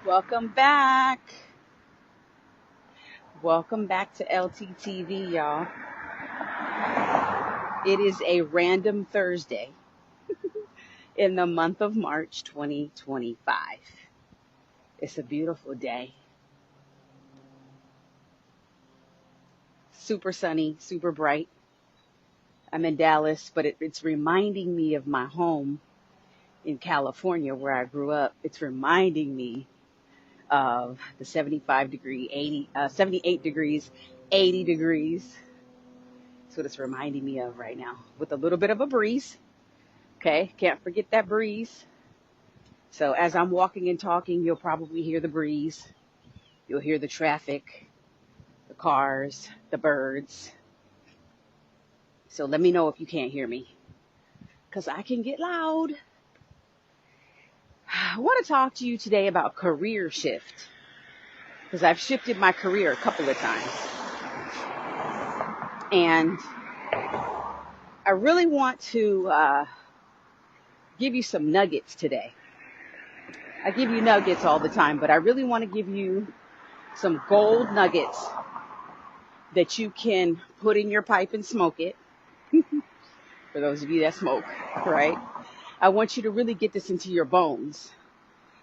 Welcome back. Welcome back to LTTV, y'all. It is a random Thursday in the month of March 2025. It's a beautiful day. Super sunny, super bright. I'm in Dallas, but it's reminding me of my home in California where I grew up. It's reminding me of the 78 degrees, 80 degrees. That's what it's reminding me of right now, with a little bit of a breeze. Okay, can't forget that breeze. So as I'm walking and talking, you'll probably hear the breeze. You'll hear the traffic, the cars, the birds. So let me know if you can't hear me, because I can get loud. I want to talk to you today about career shift, because I've shifted my career a couple of times. And I really want to give you some nuggets today. I give you nuggets all the time, but I really want to give you some gold nuggets that you can put in your pipe and smoke it. For those of you that smoke, right? I want you to really get this into your bones.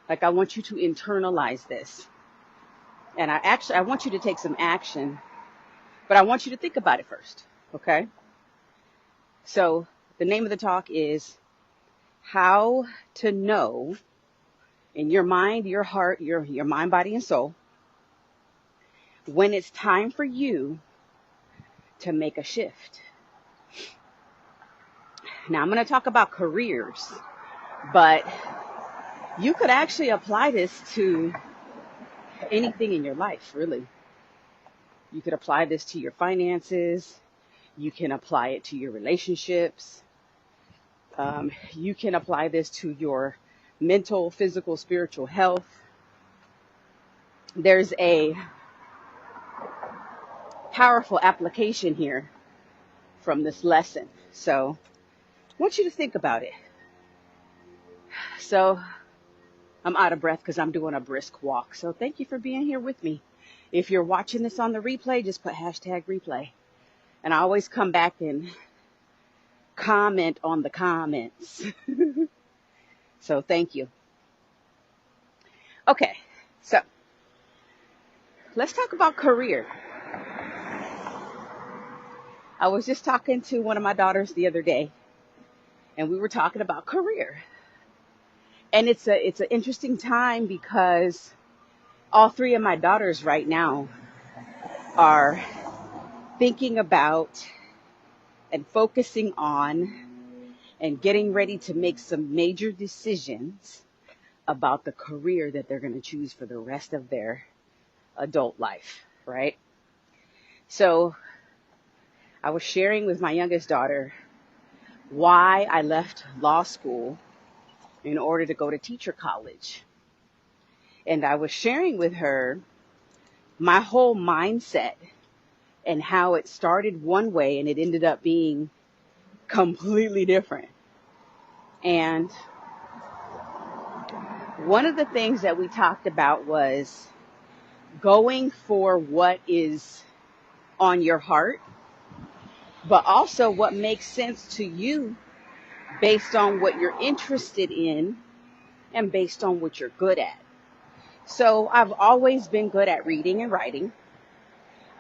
Like, I want you to internalize this. And I want you to take some action, but I want you to think about it first, okay? So the name of the talk is how to know in your mind, your heart, your mind, body, and soul, when it's time for you to make a shift. Now, I'm going to talk about careers, but you could actually apply this to anything in your life, really. You could apply this to your finances. You can apply it to your relationships. You can apply this to your mental, physical, spiritual health. There's a powerful application here from this lesson. So I want you to think about it. So I'm out of breath because I'm doing a brisk walk. So thank you for being here with me. If you're watching this on the replay, just put #replay. And I always come back and comment on the comments. So thank you. Okay, so let's talk about career. I was just talking to one of my daughters the other day, and we were talking about career. And it's an interesting time because all three of my daughters right now are thinking about and focusing on and getting ready to make some major decisions about the career that they're going to choose for the rest of their adult life, right? So I was sharing with my youngest daughter why I left law school in order to go to teacher college. And I was sharing with her my whole mindset and how it started one way and it ended up being completely different. And one of the things that we talked about was going for what is on your heart, but also what makes sense to you based on what you're interested in and based on what you're good at. So I've always been good at reading and writing.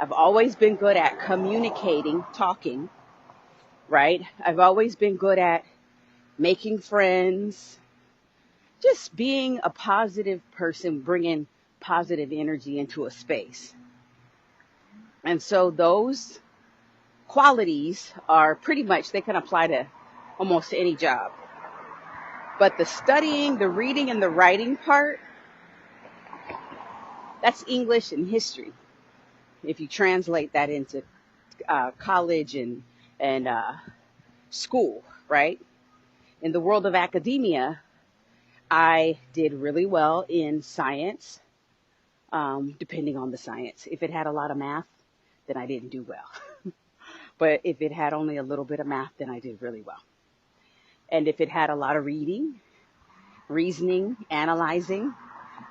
I've always been good at communicating, talking, right? I've always been good at making friends, just being a positive person, bringing positive energy into a space. And so those qualities are pretty much, they can apply to almost any job. But the studying, the reading, and the writing part, that's English and history. If you translate that into college and school, right? In the world of academia, I did really well in science, depending on the science. If it had a lot of math, then I didn't do well. But if it had only a little bit of math, then I did really well. And if it had a lot of reading, reasoning, analyzing,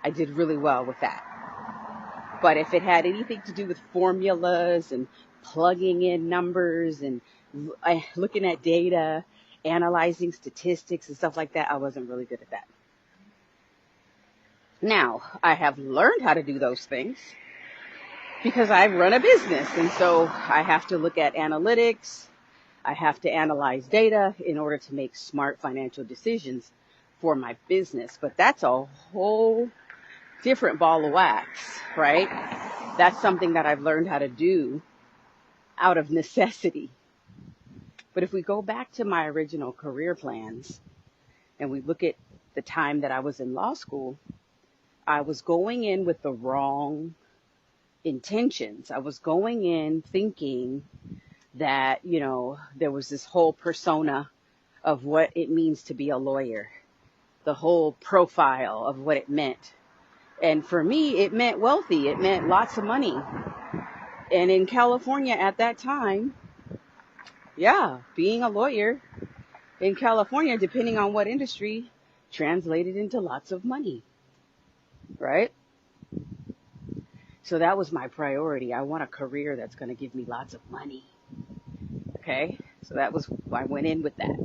I did really well with that. But if it had anything to do with formulas and plugging in numbers and looking at data, analyzing statistics and stuff like that, I wasn't really good at that. Now, I have learned how to do those things because I run a business. And so I have to look at analytics. I have to analyze data in order to make smart financial decisions for my business. But that's a whole different ball of wax, right? That's something that I've learned how to do out of necessity. But if we go back to my original career plans and we look at the time that I was in law school, I was going in with the wrong intentions. I was going in thinking that, there was this whole persona of what it means to be a lawyer, the whole profile of what it meant. And for me, it meant wealthy. It meant lots of money. And in California at that time, being a lawyer in California, depending on what industry, translated into lots of money, right? So that was my priority. I want a career that's going to give me lots of money. Okay? So that was why I went in with that.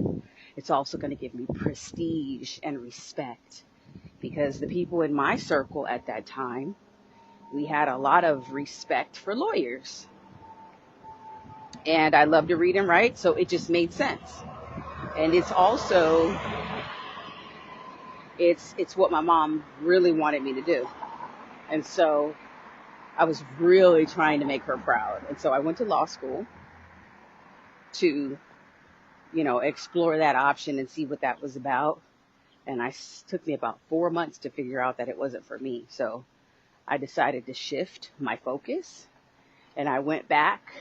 It's also going to give me prestige and respect because the people in my circle at that time, we had a lot of respect for lawyers. And I love to read and write, so it just made sense. And it's also, it's what my mom really wanted me to do. And so I was really trying to make her proud. And so I went to law school to, explore that option and see what that was about. And took me about 4 months to figure out that it wasn't for me. So I decided to shift my focus and I went back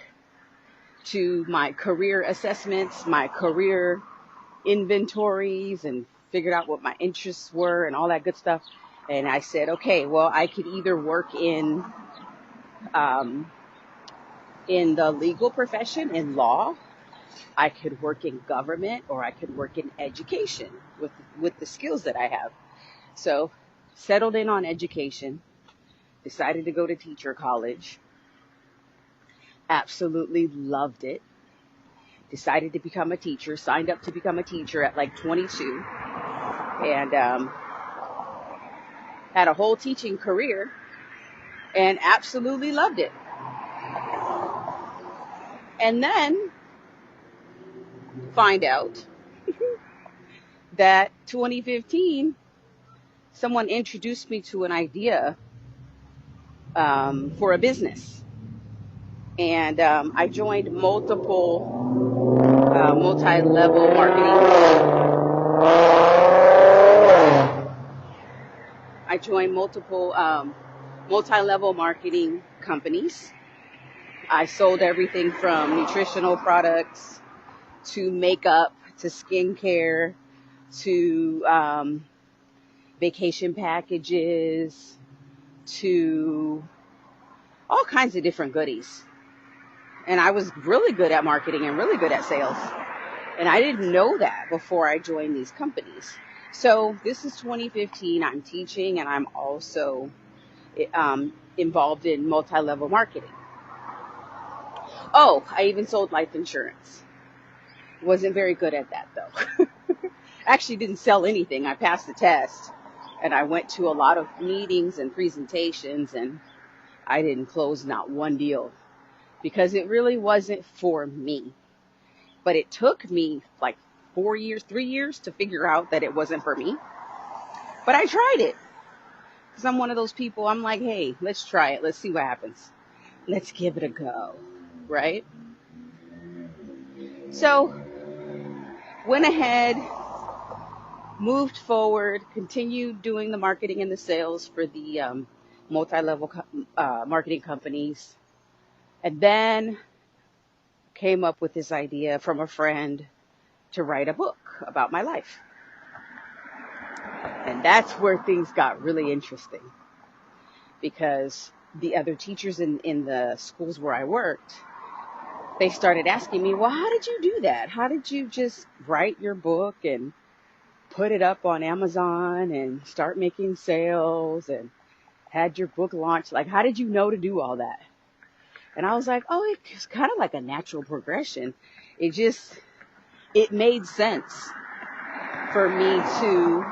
to my career assessments, my career inventories, and figured out what my interests were and all that good stuff. And I said, okay, well, I could either work in the legal profession, in law, I could work in government, or I could work in education with the skills that I have. So settled in on education, decided to go to teacher college, absolutely loved it, decided to become a teacher, signed up to become a teacher at like 22, and had a whole teaching career and absolutely loved it. And then find out that 2015, someone introduced me to an idea for a business. And I joined multiple multi-level marketing. I joined multiple multi-level marketing companies. I sold everything from nutritional products to makeup to skincare to vacation packages to all kinds of different goodies. And I was really good at marketing and really good at sales. And I didn't know that before I joined these companies. So this is 2015. I'm teaching and I'm also involved in multi-level marketing. Oh, I even sold life insurance. Wasn't very good at that though. Actually didn't sell anything. I passed the test and I went to a lot of meetings and presentations and I didn't close not one deal because it really wasn't for me. But it took me like 3 years to figure out that it wasn't for me. But I tried it because I'm one of those people. I'm like, hey, let's try it. Let's see what happens. Let's give it a go. Right? So went ahead, moved forward, continued doing the marketing and the sales for the multi-level marketing companies, and then came up with this idea from a friend to write a book about my life. And that's where things got really interesting because the other teachers in the schools where I worked, they started asking me, well, how did you do that? How did you just write your book and put it up on Amazon and start making sales and had your book launch. Like, how did you know to do all that? And I was like, oh, it's kind of like a natural progression. It made sense for me to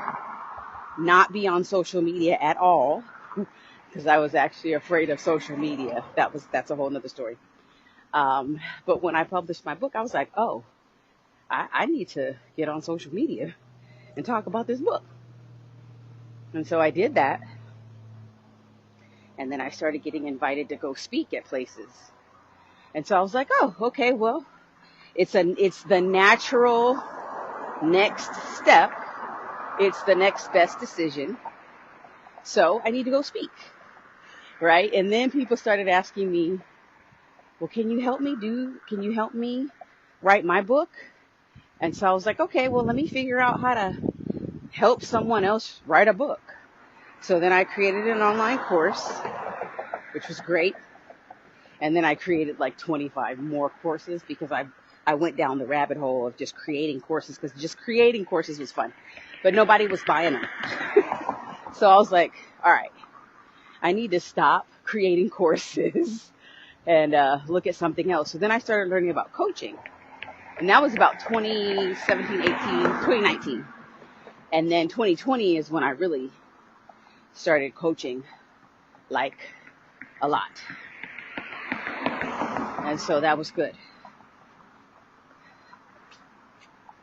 not be on social media at all because I was actually afraid of social media. That's a whole nother story. But when I published my book, I was like, oh, I need to get on social media and talk about this book. And so I did that. And then I started getting invited to go speak at places. And so I was like, oh, okay, well, it's the natural next step. It's the next best decision. So I need to go speak. Right? And then people started asking me, well, can you help me write my book? And so I was like, okay, well, let me figure out how to help someone else write a book. So then I created an online course, which was great. And then I created like 25 more courses because I went down the rabbit hole of just creating courses because just creating courses was fun, but nobody was buying them. So I was like, all right, I need to stop creating courses and look at something else. So then I started learning about coaching. And that was about 2019. And then 2020 is when I really started coaching like a lot. And so that was good.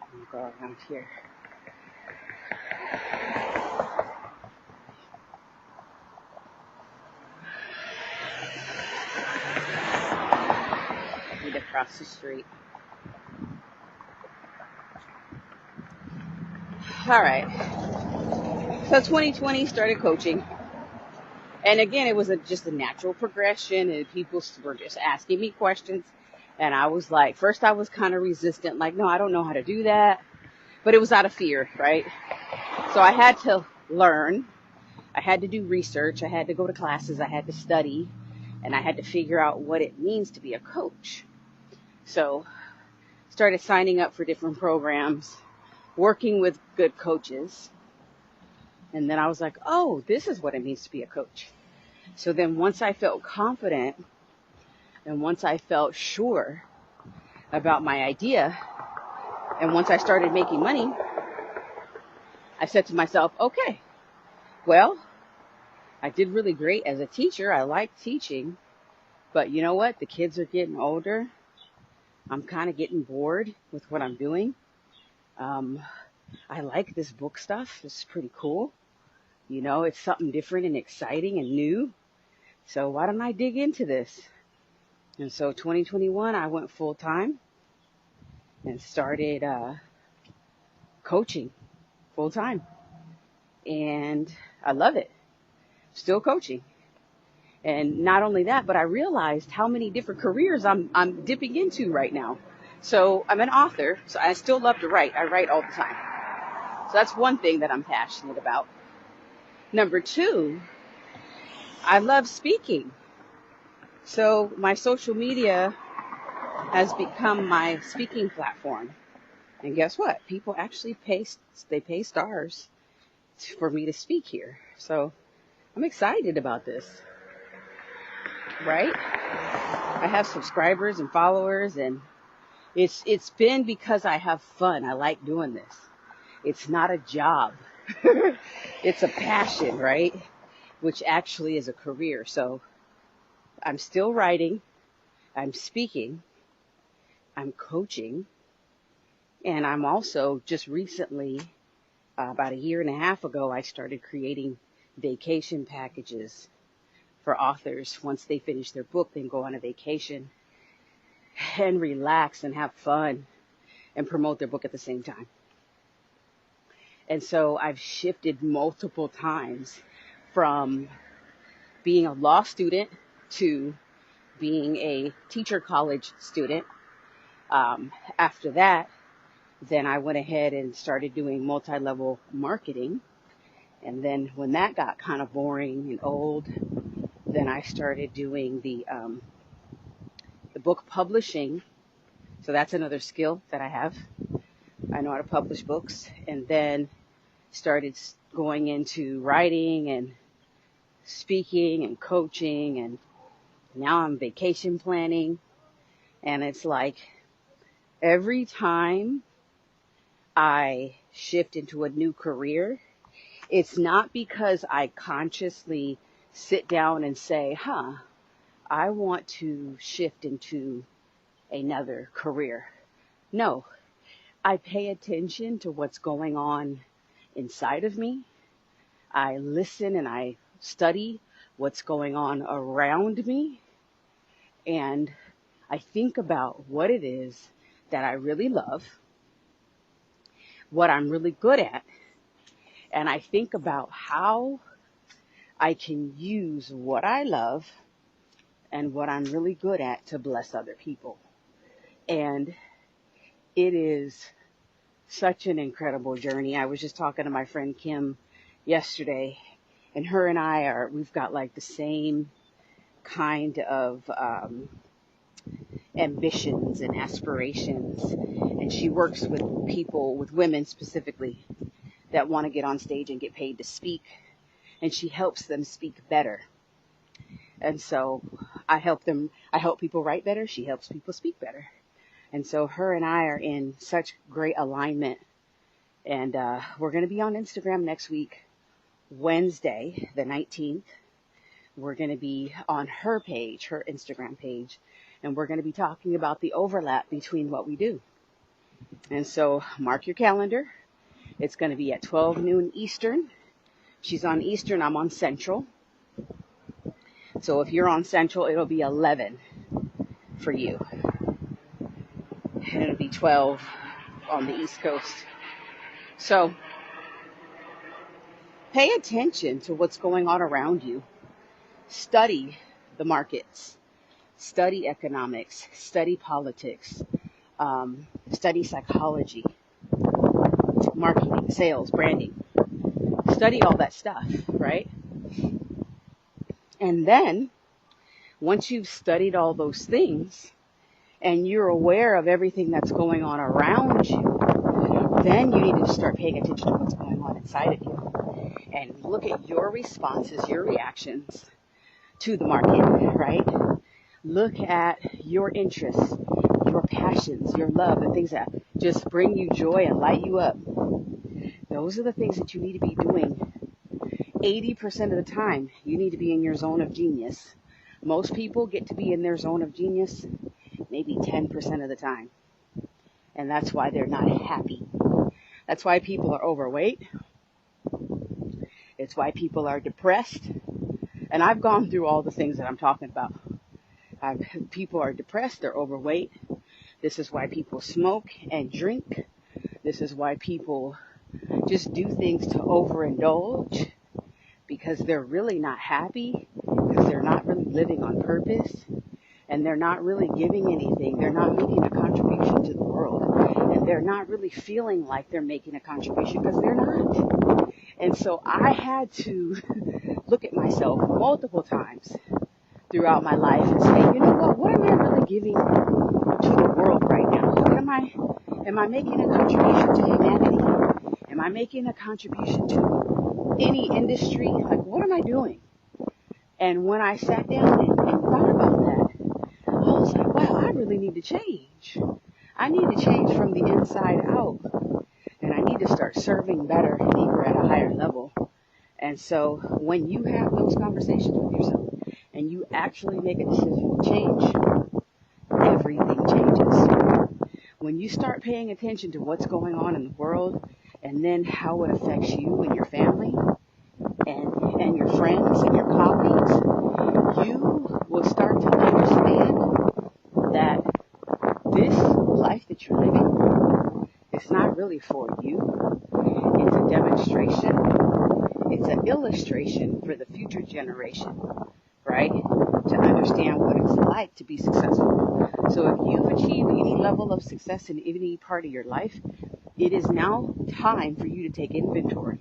Let me go around here. Need across the street. All right. So 2020 started coaching. And again, it was just a natural progression and people were just asking me questions. And I was like, first I was kind of resistant, like, no, I don't know how to do that. But it was out of fear, right? So I had to learn. I had to do research. I had to go to classes. I had to study. And I had to figure out what it means to be a coach. So started signing up for different programs, working with good coaches. And then I was like, oh, this is what it means to be a coach. So then once I felt confident and once I felt sure about my idea and once I started making money, I said to myself, okay, well, I did really great as a teacher. I like teaching, but you know what? The kids are getting older. I'm kind of getting bored with what I'm doing. I like this book stuff. It's pretty cool. You know, it's something different and exciting and new. So why don't I dig into this? And so 2021, I went full time and started coaching full time. And I love it. Still coaching. And not only that, but I realized how many different careers I'm dipping into right now. So I'm an author, so I still love to write. I write all the time. So that's one thing that I'm passionate about. Number two, I love speaking. So my social media has become my speaking platform. And guess what? People actually pay stars for me to speak here. So I'm excited about this, right? I have subscribers and followers, and it's been because I have fun. I like doing this. It's not a job. It's a passion, right? Which actually is a career. So I'm still writing, I'm speaking, I'm coaching, and I'm also just recently, about a year and a half ago, I started creating vacation packages for authors. Once they finish their book, they can go on a vacation and relax and have fun and promote their book at the same time. And so I've shifted multiple times from being a law student to being a teacher college student. After that, then I went ahead and started doing multi-level marketing. And then when that got kind of boring and old, then I started doing the book publishing. So that's another skill that I have. I know how to publish books. And then started going into writing and speaking and coaching, and now I'm vacation planning. And it's like every time I shift into a new career, it's not because I consciously sit down and say, I want to shift into another career. No, I pay attention to what's going on inside of me. I listen and I study what's going on around me. And I think about what it is that I really love, what I'm really good at. And I think about how I can use what I love and what I'm really good at to bless other people. And it is such an incredible journey. I was just talking to my friend Kim yesterday, and her and we've got like the same kind of ambitions and aspirations. And she works with people, with women specifically, that want to get on stage and get paid to speak. And she helps them speak better. And so I help people write better. She helps people speak better. And so her and I are in such great alignment. And we're going to be on Instagram next week, Wednesday, the 19th. We're going to be on her page, her Instagram page. And we're going to be talking about the overlap between what we do. And so mark your calendar. It's going to be at 12 noon Eastern. She's on Eastern, I'm on Central. So if you're on Central, it'll be 11 for you. And it'll be 12 on the East Coast. So pay attention to what's going on around you. Study the markets. Study economics. Study politics. Study psychology. Marketing, sales, branding. Study all that stuff, right? And then, once you've studied all those things, and you're aware of everything that's going on around you, then you need to start paying attention to what's going on inside of you. And look at your responses, your reactions to the market, right? Look at your interests, your passions, your love, the things that just bring you joy and light you up. Those are the things that you need to be doing 80% of the time. You need to be in your zone of genius. Most people get to be in their zone of genius maybe 10% of the time. And that's why they're not happy. That's why people are overweight. It's why people are depressed. And I've gone through all the things that I'm talking about. People are depressed, they're overweight. This is why people smoke and drink. This is why people just do things to overindulge, because they're really not happy, because they're not really living on purpose, and they're not really giving anything. They're not making a contribution to the world, and they're not really feeling like they're making a contribution because they're not. And so I had to look at myself multiple times throughout my life and say, you know what am I really giving to the world right now? Am I making a contribution to humanity? Am I making a contribution to any industry? Like, what am I doing? And when I sat down and thought about that, I was like, wow, I really need to change. I need to change from the inside out. And I need to start serving better, deeper, at a higher level. And so when you have those conversations with yourself and you actually make a decision to change, everything changes. When you start paying attention to what's going on in the world, and then how it affects you and your family and your friends and your colleagues, you will start to understand that this life that you're living is not really for you. It's a demonstration. It's an illustration for the future generation, right? To understand what it's like to be successful. So if you've achieved any level of success in any part of your life, it is now time for you to take inventory.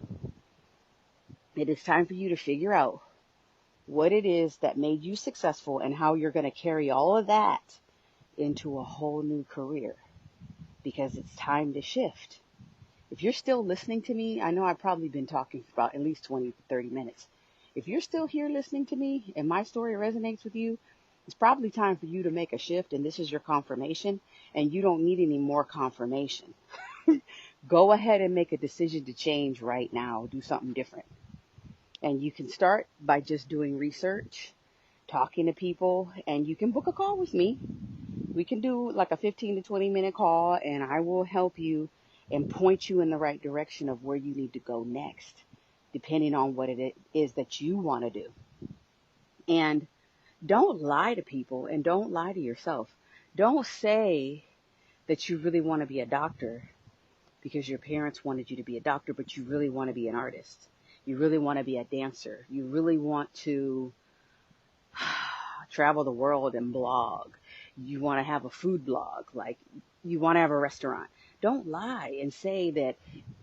It is time for you to figure out what it is that made you successful and how you're going to carry all of that into a whole new career, because it's time to shift. If you're still listening to me, I know I've probably been talking for about at least 20 to 30 minutes. If you're still here listening to me and my story resonates with you, it's probably time for you to make a shift, and this is your confirmation, and you don't need any more confirmation. Go ahead and make a decision to change right now. Do something different. And you can start by just doing research, talking to people, and you can book a call with me. We can do like a 15 to 20-minute call, and I will help you and point you in the right direction of where you need to go next, depending on what it is that you want to do. And don't lie to people, and don't lie to yourself. Don't say that you really want to be a doctor because your parents wanted you to be a doctor, but you really want to be an artist. You really want to be a dancer. You really want to travel the world and blog. You want to have a food blog. Like, you want to have a restaurant. Don't lie and say that,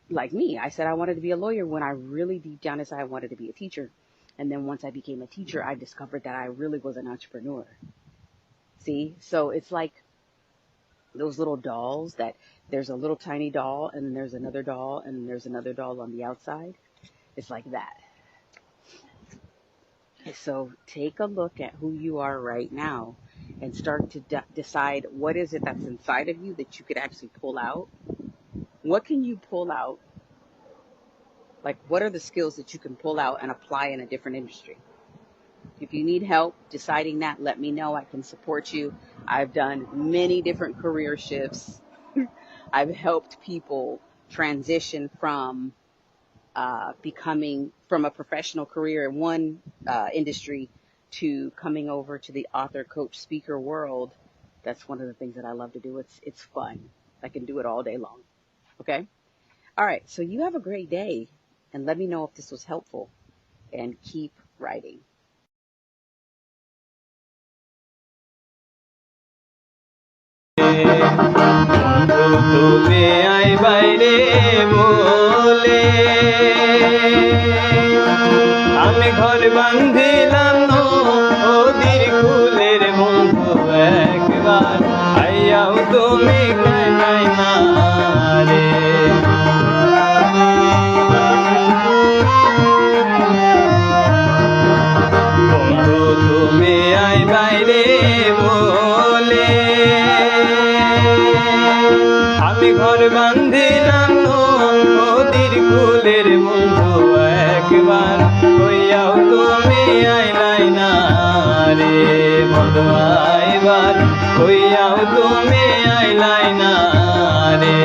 like me, I said I wanted to be a lawyer when I really deep down inside I wanted to be a teacher. And then once I became a teacher, I discovered that I really was an entrepreneur. See? So it's like those little dolls that there's a little tiny doll, and then there's another doll, and then there's another doll on the outside. It's like that. So take a look at who you are right now and start to decide what is it that's inside of you that you could actually pull out. What can you pull out? Like, what are the skills that you can pull out and apply in a different industry? If you need help deciding that, let me know. I can support you. I've done many different career shifts. I've helped people transition from becoming from a professional career in one industry to coming over to the author, coach, speaker world. That's one of the things that I love to do. It's fun. I can do it all day long. Okay? All right. So you have a great day, and let me know if this was helpful, and keep writing. তুমি আইবাইরে বলে আমি ঘর বান্ধিলাম নদীর কুলের বন্ধু একবার আইয়াও তুমি নাই না রে বন্ধু তুমি আইবাইরে বলে আমি ঘর বান্ধিলাম নদীর কুলের বন্ধু একবার হইয়াও তুমি আইলাই না রে বন্ধু আইবার হইয়াও তুমি আইলাই না রে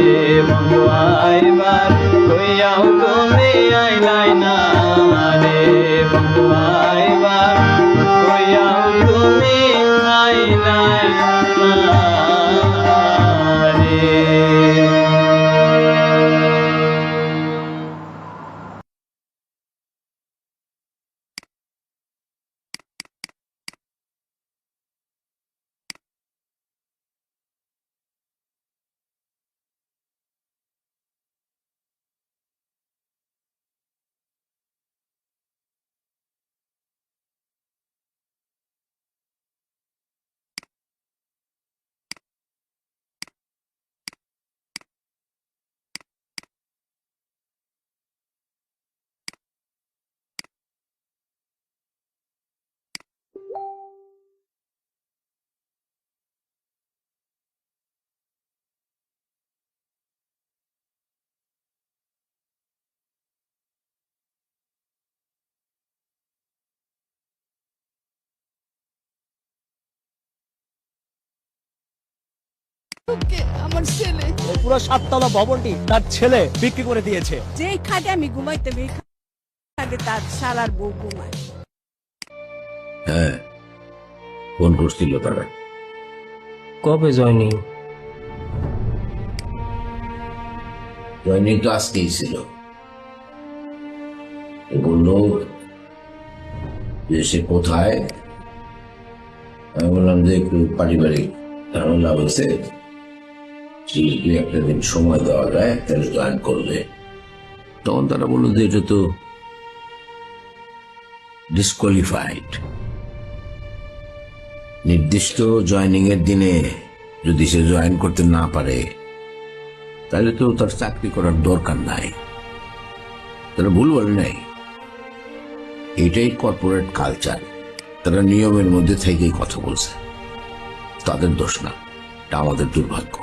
বন্ধু আইবার হইয়াও তুমি আইলাই না রে বন্ধু আইবার হইয়াও তুমি আইলাই না আমার ছেলে পুরো 7 তলা ভবনটি তার ছেলে বিক্রি করে দিয়েছে। যেই খাটে আমি ঘুমাইতে এই খাটে তার শালার বউ ঘুমায়। হ্যাঁ, ফোন করছিল তারা। কবে জয়নিং? জয়নিং তো আজকেই ছিল। বললো যে সে কোথায়, আমি বললাম যে একটু পারিবারিক ঝামেলা হয়েছে, যদি একটা দিন সময় দেওয়া যায় তাহলে জয়েন করলে। তখন তারা বললো যে এটা তো ডিসকোয়ালিফাইড, নির্দিষ্ট জয়নিং এর দিনে যদি সে জয়েন করতে না পারে তাহলে তো তার চাকরি করার দরকার নাই। তারা ভুল বলে নাই, এটাই কর্পোরেট কালচার। তারা নিয়মের মধ্যে থেকেই কথা বলছে, তাদের দোষ না, এটা আমাদের দুর্ভাগ্য।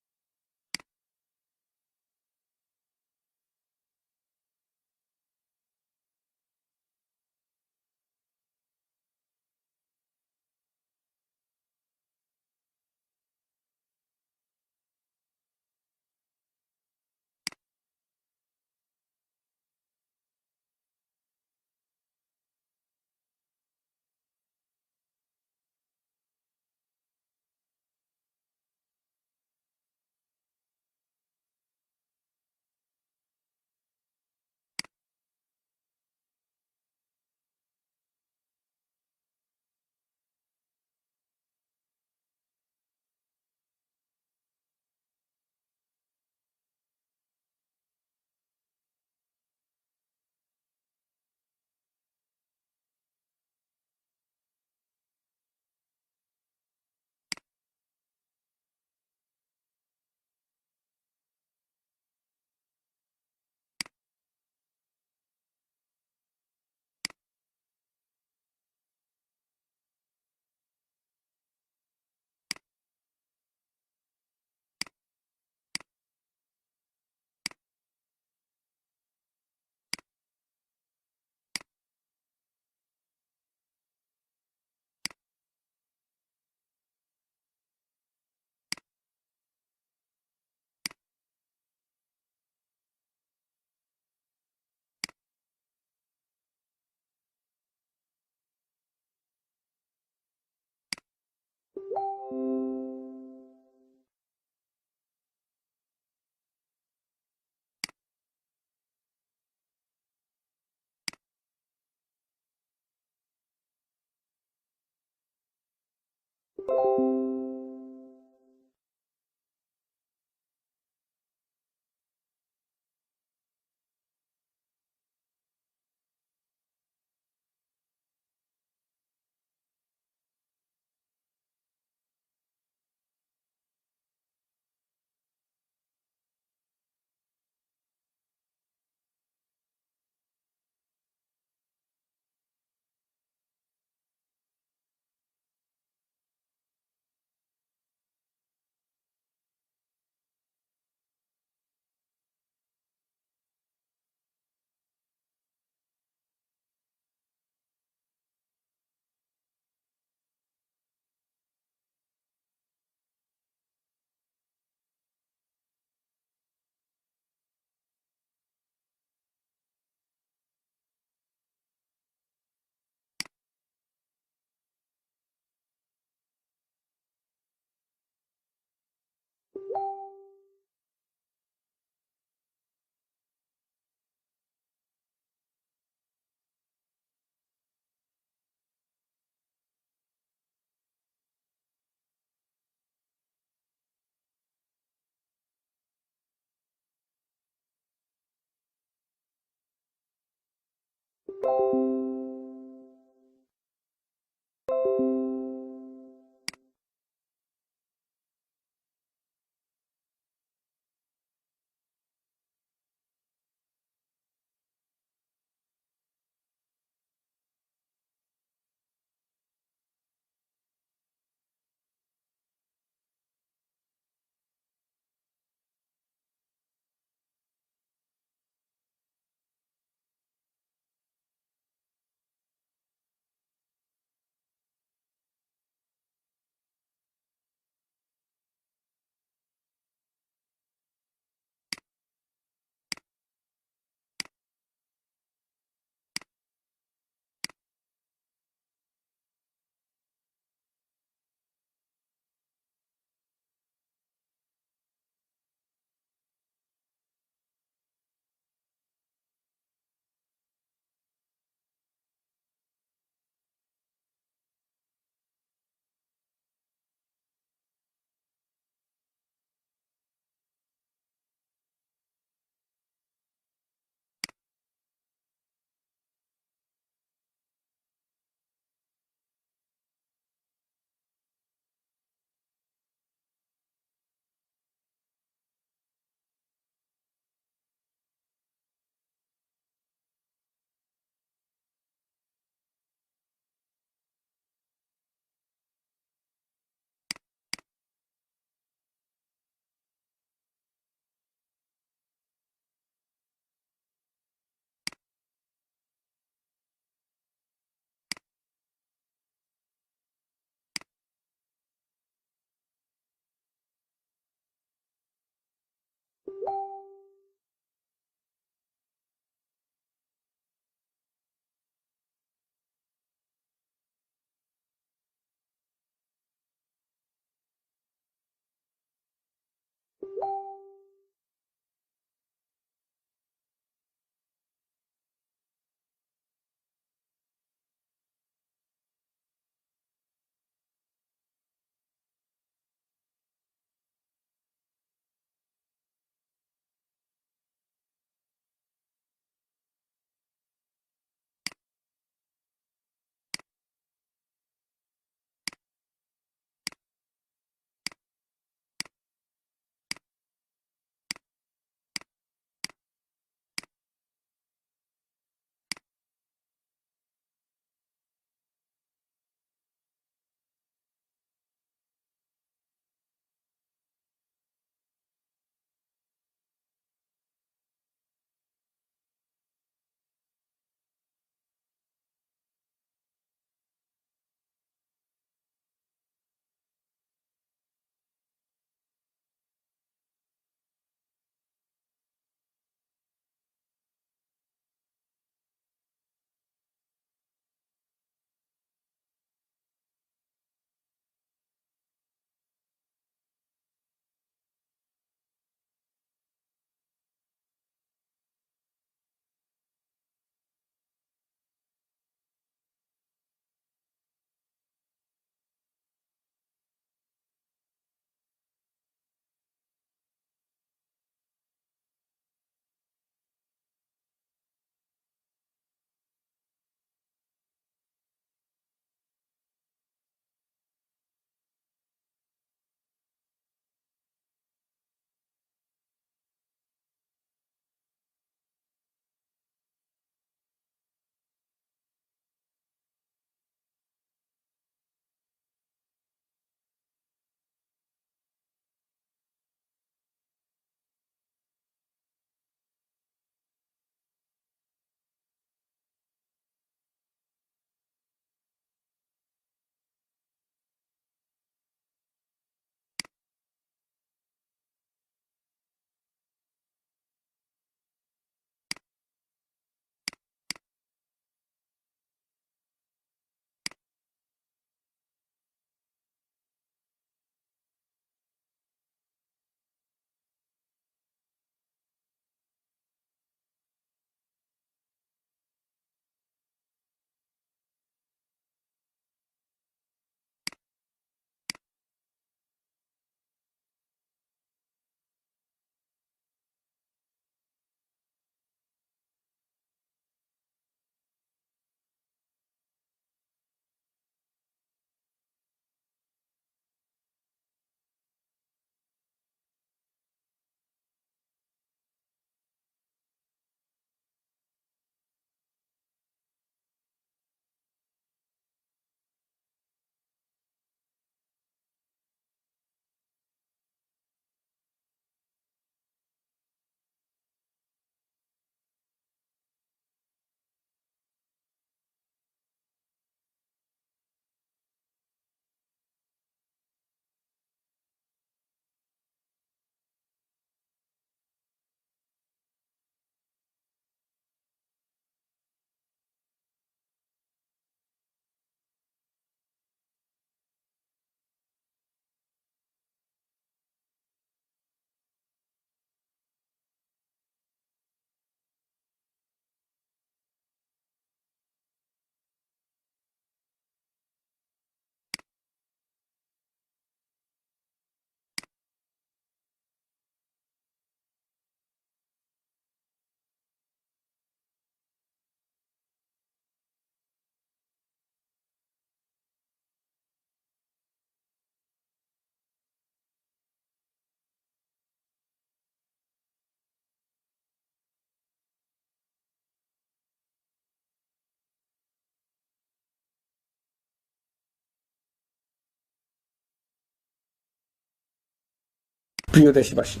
প্রিয় দেশবাসী,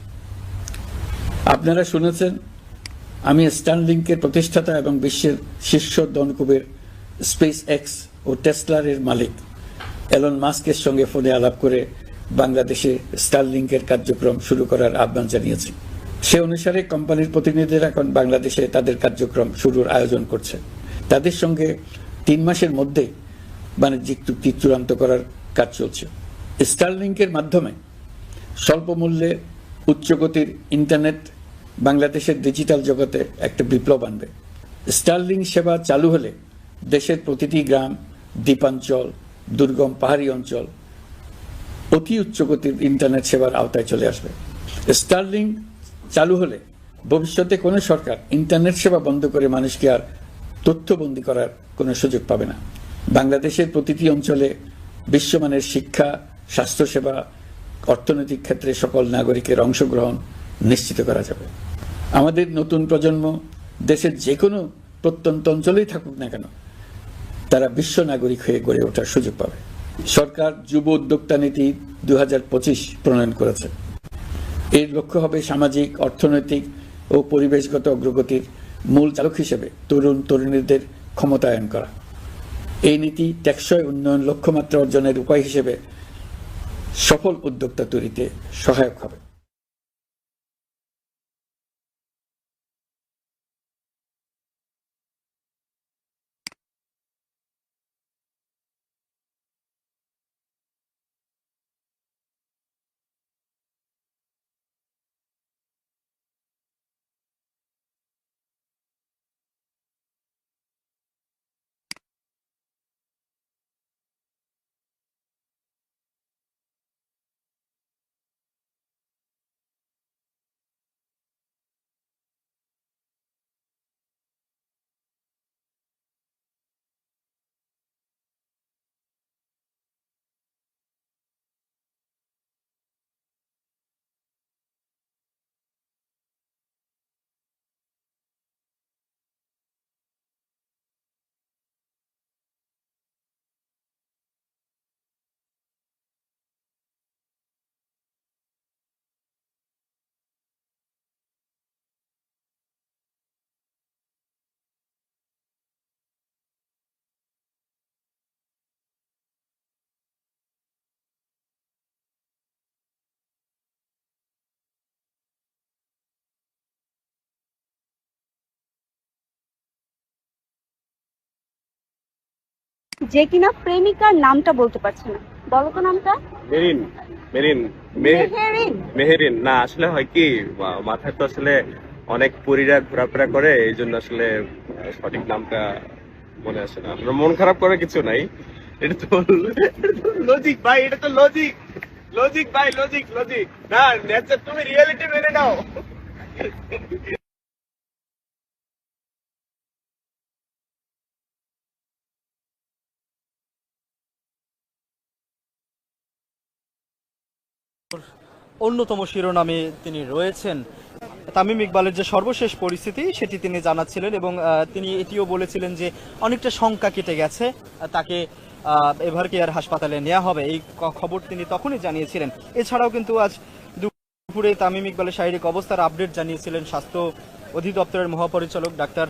আপনারা শুনেছেন আমি স্টারলিংকের প্রতিষ্ঠাতা এবং বিশ্বের শীর্ষ ধনকুবের স্পেস এক্স ও টেসলার এর মালিক এলন মাস্কের সঙ্গে ফোনে আলাপ করে বাংলাদেশে স্টারলিংকের কার্যক্রম শুরু করার আহ্বান জানিয়েছি। সে অনুসারে কোম্পানির প্রতিনিধিরা এখন বাংলাদেশে তাদের কার্যক্রম শুরুর আয়োজন করছে। তাদের সঙ্গে 3 মাসের মধ্যে বাণিজ্যিক চুক্তি চূড়ান্ত করার কাজ চলছে। স্টারলিংকের মাধ্যমে স্বল্প মূল্যে উচ্চগতির ইন্টারনেট বাংলাদেশের ডিজিটাল জগতে একটা বিপ্লব আনবে। স্টারলিংক সেবা চালু হলে দেশের প্রতিটি গ্রাম, দ্বীপাঞ্চল, দুর্গম পাহাড়ি অঞ্চল অতি উচ্চগতির ইন্টারনেট সেবার আওতায় চলে আসবে। স্টারলিংক চালু হলে ভবিষ্যতে কোনো সরকার ইন্টারনেট সেবা বন্ধ করে মানুষকে আর তথ্যবন্দী করার কোনো সুযোগ পাবে না। বাংলাদেশের প্রতিটি অঞ্চলে বিশ্বমানের শিক্ষা, স্বাস্থ্যসেবা, অর্থনৈতিক ক্ষেত্রে সকল নাগরিকের অংশগ্রহণ নিশ্চিত করা যাবে। আমাদের নতুন প্রজন্ম দেশের যে কোনো প্রত্যন্ত অঞ্চলেই থাকুক না কেন, তারা বিশ্ব নাগরিক হয়ে গড়ে ওঠার সুযোগ পাবে। সরকার যুব উদ্যোক্তা নীতি 2025 প্রণয়ন করেছে। এর লক্ষ্য হবে সামাজিক, অর্থনৈতিক ও পরিবেশগত অগ্রগতির মূল চালক হিসেবে তরুণ তরুণীদের ক্ষমতায়ন করা। এই নীতি টেকসই উন্নয়ন লক্ষ্যমাত্রা অর্জনের উপায় হিসেবে সফল উদ্যোক্তা তৈরিতে সহায়ক হবে। যে কিনা প্রেমিকার নামটা বলতে পারছে না, বলো তো নামটা। Marine marine Meherin. মেহেরিন না, আসলে হয় কি মাথায় তো আসলে অনেক পরীরা ঘোরাফেরা করে, এই জন্য আসলে সঠিক নামটা মনে আসে না। আপনার মন খারাপ করে কিছু নাই, এটা তো লজিক ভাই, এটা তো লজিক লজিক ভাই, লজিক লজিক না নেচার, তুমি রিয়েলিটি মেনে নাও। অন্যতম শিরোনামে তিনি রয়েছেন। তামিম ইকবালের যে সর্বশেষ পরিস্থিতি সেটি তিনি জানাচ্ছিলেন এবং তিনি এটিও বলেছিলেন যে অনেকটা শঙ্কা কেটে গেছে, তাকে এভার কেয়ার হাসপাতালে নেওয়া হবে। এই খবর তিনি তখনই জানিয়েছিলেন। এছাড়াও কিন্তু আজ দুপুরে তামিম ইকবালের শারীরিক অবস্থার আপডেট জানিয়েছিলেন স্বাস্থ্য অধিদপ্তরের মহাপরিচালক ডাক্তার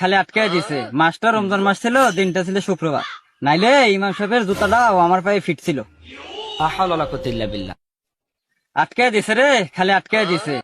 খালি আটকায় দিছে। মাসটা রমজান মাস ছিল, দিনটা ছিল শুক্রবার, নাইলে ইমাম সাহেবের জুতাটা আমার পায়ে ফিট ছিল। আটকায় দিছে রে, খালি আটকায় দিছে।